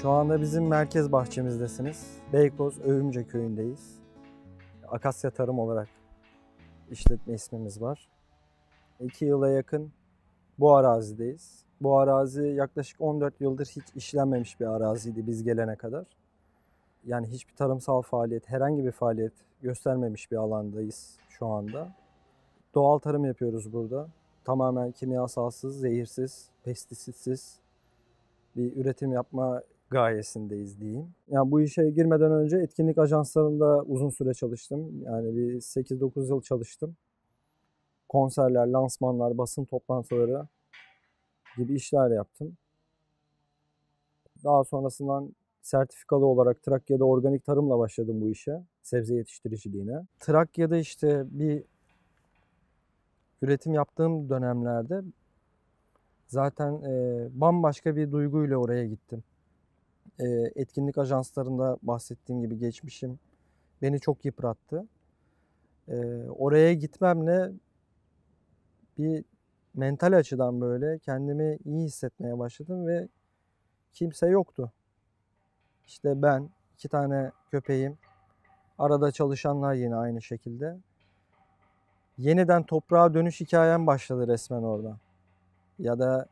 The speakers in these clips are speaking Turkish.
Şu anda bizim merkez bahçemizdesiniz. Beykoz Övümce köyündeyiz. Akasya Tarım olarak işletme ismimiz var. 2 yıla yakın bu arazideyiz. Bu arazi yaklaşık 14 yıldır hiç işlenmemiş bir araziydi biz gelene kadar. Yani hiçbir tarımsal faaliyet, herhangi bir faaliyet göstermemiş bir alandayız şu anda. Doğal tarım yapıyoruz burada. Tamamen kimyasalsız, zehirsiz, pestisitsiz bir üretim yapma gayesindeyiz diyeyim. Yani bu işe girmeden önce etkinlik ajanslarında uzun süre çalıştım. Yani bir 8-9 yıl çalıştım. Konserler, lansmanlar, basın toplantıları gibi işler yaptım. Daha sonrasından sertifikalı olarak Trakya'da organik tarımla başladım bu işe. Sebze yetiştiriciliğine. Trakya'da işte bir üretim yaptığım dönemlerde zaten bambaşka bir duyguyla oraya gittim. Etkinlik ajanslarında bahsettiğim gibi geçmişim beni çok yıprattı. Oraya gitmemle bir mental açıdan böyle kendimi iyi hissetmeye başladım ve kimse yoktu. İşte ben, 2 tane köpeğim, arada çalışanlar yine aynı şekilde. Yeniden toprağa dönüş hikayem başladı resmen orada. Ya da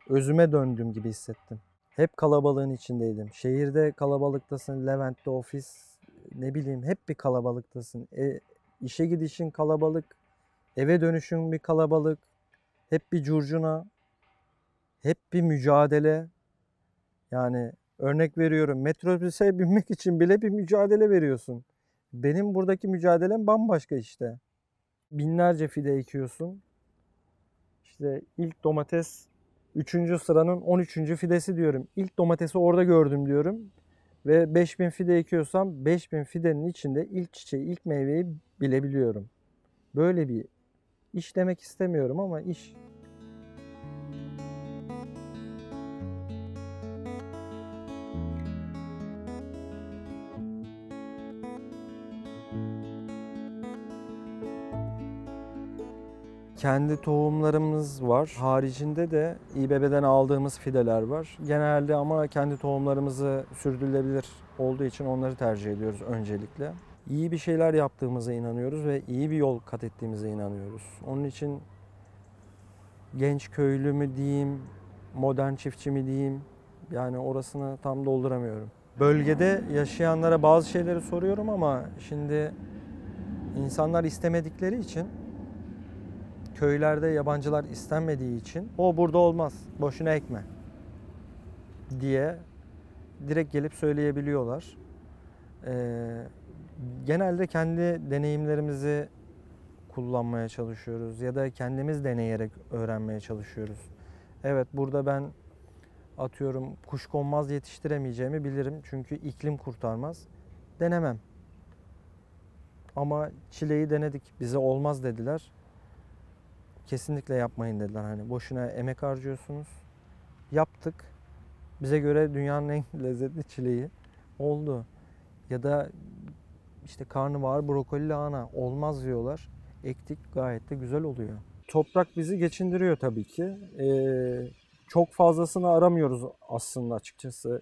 özüme döndüm gibi hissettim. Hep kalabalığın içindeydim. Şehirde kalabalıktasın, Levent'te ofis, ne bileyim hep bir kalabalıktasın. İşe gidişin kalabalık, eve dönüşün bir kalabalık, hep bir curcuna, hep bir mücadele. Yani örnek veriyorum, metrobüse binmek için bile bir mücadele veriyorsun. Benim buradaki mücadelem bambaşka işte. Binlerce fide ekiyorsun. İşte ilk domates 3. sıranın 13. fidesi diyorum. İlk domatesi orada gördüm diyorum. Ve 5000 fide ekiyorsam 5000 fidenin içinde ilk çiçeği, ilk meyveyi bilebiliyorum. Böyle bir iş demek istemiyorum ama iş. Kendi tohumlarımız var. Haricinde de İBB'den aldığımız fideler var. Genelde ama kendi tohumlarımızı sürdürülebilir olduğu için onları tercih ediyoruz öncelikle. İyi bir şeyler yaptığımıza inanıyoruz ve iyi bir yol kat ettiğimize inanıyoruz. Onun için genç köylü mü diyeyim, modern çiftçi mi diyeyim, yani orasını tam dolduramıyorum. Bölgede yaşayanlara bazı şeyleri soruyorum ama şimdi insanlar istemedikleri için, köylerde yabancılar istenmediği için o burada olmaz, boşuna ekme diye direkt gelip söyleyebiliyorlar. Genelde kendi deneyimlerimizi kullanmaya çalışıyoruz ya da kendimiz deneyerek öğrenmeye çalışıyoruz. Evet, burada ben atıyorum kuşkonmaz yetiştiremeyeceğimi bilirim çünkü iklim kurtarmaz. Denemem. Ama çileği denedik, bize olmaz dediler. Kesinlikle yapmayın dediler. Hani boşuna emek harcıyorsunuz. Yaptık. Bize göre dünyanın en lezzetli çileği oldu. Ya da işte karnabahar, brokoli, lahana olmaz diyorlar. Ektik, gayet de güzel oluyor. Toprak bizi geçindiriyor tabii ki. Çok fazlasını aramıyoruz aslında açıkçası.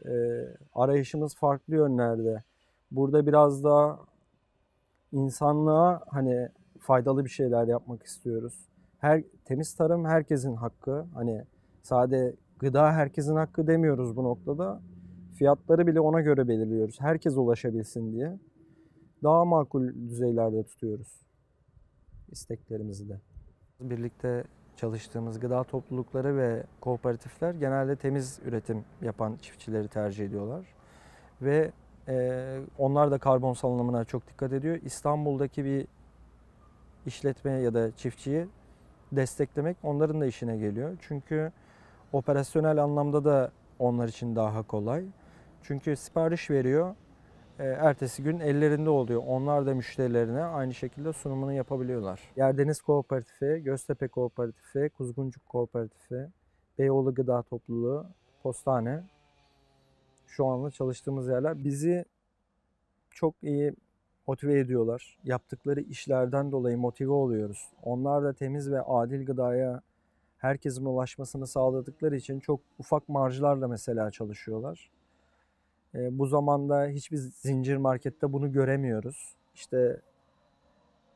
Arayışımız farklı yönlerde. Burada biraz daha insanlığa hani faydalı bir şeyler yapmak istiyoruz. Temiz tarım herkesin hakkı. Hani sade gıda herkesin hakkı demiyoruz bu noktada. Fiyatları bile ona göre belirliyoruz. Herkes ulaşabilsin diye. Daha makul düzeylerde tutuyoruz isteklerimizi de. Birlikte çalıştığımız gıda toplulukları ve kooperatifler genelde temiz üretim yapan çiftçileri tercih ediyorlar. Ve onlar da karbon salınımına çok dikkat ediyor. İstanbul'daki bir işletme ya da çiftçiyi desteklemek onların da işine geliyor. Çünkü operasyonel anlamda da onlar için daha kolay. Çünkü sipariş veriyor, ertesi gün ellerinde oluyor. Onlar da müşterilerine aynı şekilde sunumunu yapabiliyorlar. Yerdeniz Kooperatifi, Göztepe Kooperatifi, Kuzguncuk Kooperatifi, Beyoğlu Gıda Topluluğu, Postane şu anda çalıştığımız yerler bizi çok iyi motive ediyorlar. Yaptıkları işlerden dolayı motive oluyoruz. Onlar da temiz ve adil gıdaya herkesin ulaşmasını sağladıkları için çok ufak marjlarla mesela çalışıyorlar. Bu zamanda hiçbir zincir markette bunu göremiyoruz. İşte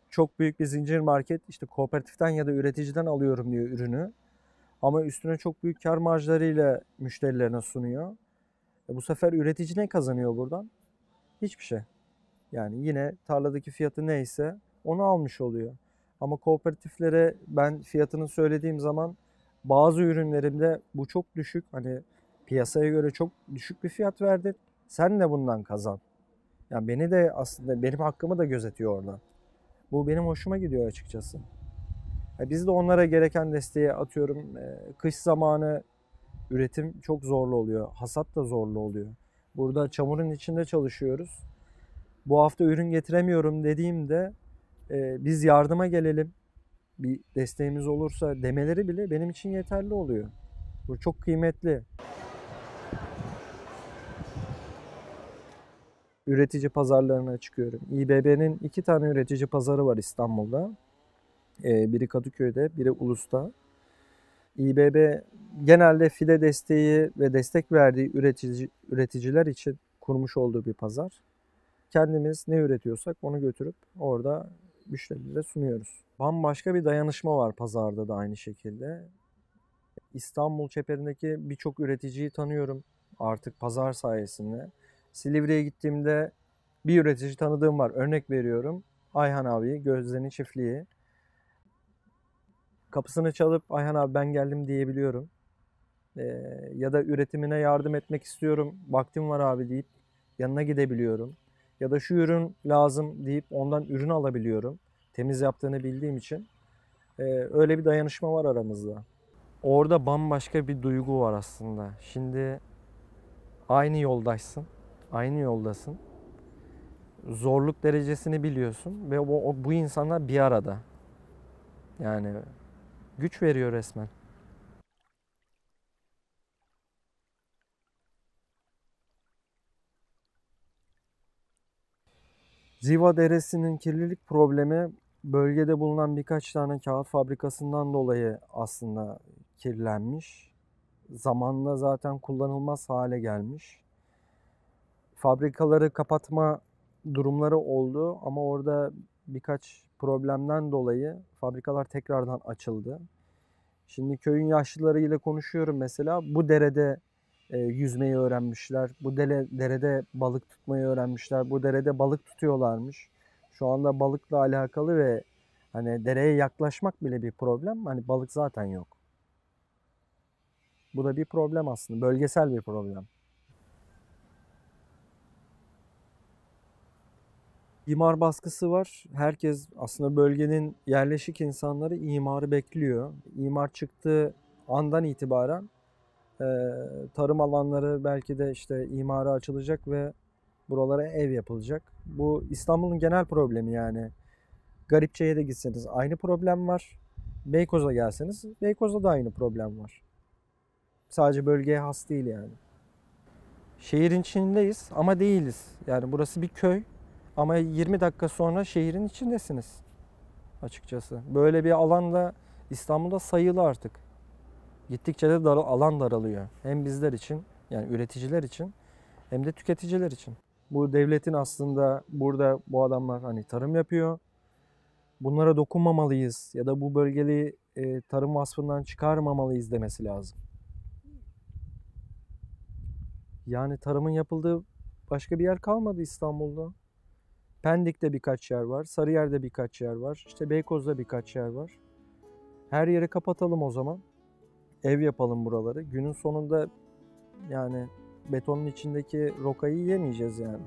çok büyük bir zincir market işte kooperatiften ya da üreticiden alıyorum diyor ürünü. Ama üstüne çok büyük kar marjlarıyla müşterilerine sunuyor. Bu sefer üretici ne kazanıyor buradan? Hiçbir şey. Yani yine tarladaki fiyatı neyse onu almış oluyor. Ama kooperatiflere ben fiyatını söylediğim zaman bazı ürünlerimde bu çok düşük. Hani piyasaya göre çok düşük bir fiyat verdi. Sen de bundan kazan. Yani beni de aslında benim hakkımı da gözetiyor orada. Bu benim hoşuma gidiyor açıkçası. Biz de onlara gereken desteği atıyorum. Kış zamanı üretim çok zorlu oluyor. Hasat da zorlu oluyor. Burada çamurun içinde çalışıyoruz. Bu hafta ürün getiremiyorum dediğimde biz yardıma gelelim, bir desteğimiz olursa demeleri bile benim için yeterli oluyor. Bu çok kıymetli. Üretici pazarlarına çıkıyorum. İBB'nin 2 tane üretici pazarı var İstanbul'da. Biri Kadıköy'de, biri Ulus'ta. İBB genelde fide desteği ve destek verdiği üreticiler için kurmuş olduğu bir pazar. Kendimiz ne üretiyorsak onu götürüp orada müşterilere sunuyoruz. Bambaşka bir dayanışma var pazarda da aynı şekilde. İstanbul çeperindeki birçok üreticiyi tanıyorum artık pazar sayesinde. Silivri'ye gittiğimde bir üretici tanıdığım var. Örnek veriyorum. Ayhan abi, Gözde'nin çiftliği. Kapısını çalıp Ayhan abi ben geldim diyebiliyorum. Ya da üretimine yardım etmek istiyorum, vaktim var abi deyip yanına gidebiliyorum. Ya da şu ürün lazım deyip ondan ürün alabiliyorum. Temiz yaptığını bildiğim için. Öyle bir dayanışma var aramızda. Orada bambaşka bir duygu var aslında. Şimdi aynı yoldaşsın, aynı yoldasın. Zorluk derecesini biliyorsun ve bu insanlar bir arada. Yani güç veriyor resmen. Ziva Deresi'nin kirlilik problemi bölgede bulunan birkaç tane kağıt fabrikasından dolayı aslında kirlenmiş. Zamanla zaten kullanılmaz hale gelmiş. Fabrikaları kapatma durumları oldu ama orada birkaç problemden dolayı fabrikalar tekrardan açıldı. Şimdi köyün yaşlılarıyla konuşuyorum mesela. Bu derede yüzmeyi öğrenmişler. Bu derede balık tutmayı öğrenmişler. Bu derede balık tutuyorlarmış. Şu anda balıkla alakalı ve hani dereye yaklaşmak bile bir problem. Hani balık zaten yok. Bu da bir problem aslında. Bölgesel bir problem. İmar baskısı var. Herkes aslında bölgenin yerleşik insanları imarı bekliyor. İmar çıktığı andan itibaren tarım alanları belki de işte imara açılacak ve buralara ev yapılacak. Bu İstanbul'un genel problemi yani. Garipçe'ye de gitseniz aynı problem var. Beykoz'a gelseniz Beykoz'da da aynı problem var. Sadece bölgeye has değil yani. Şehrin içindeyiz ama değiliz. Yani burası bir köy ama 20 dakika sonra şehrin içindesiniz açıkçası. Böyle bir alanda İstanbul'da sayılı artık. Gittikçe de alan daralıyor. Hem bizler için yani üreticiler için hem de tüketiciler için. Bu devletin aslında burada bu adamlar hani tarım yapıyor. Bunlara dokunmamalıyız ya da bu bölgeli tarım vasfından çıkarmamalıyız demesi lazım. Yani tarımın yapıldığı başka bir yer kalmadı İstanbul'da. Pendik'te birkaç yer var, Sarıyer'de birkaç yer var, işte Beykoz'da birkaç yer var. Her yeri kapatalım o zaman. Ev yapalım buraları. Günün sonunda yani betonun içindeki rokayı yemeyeceğiz yani.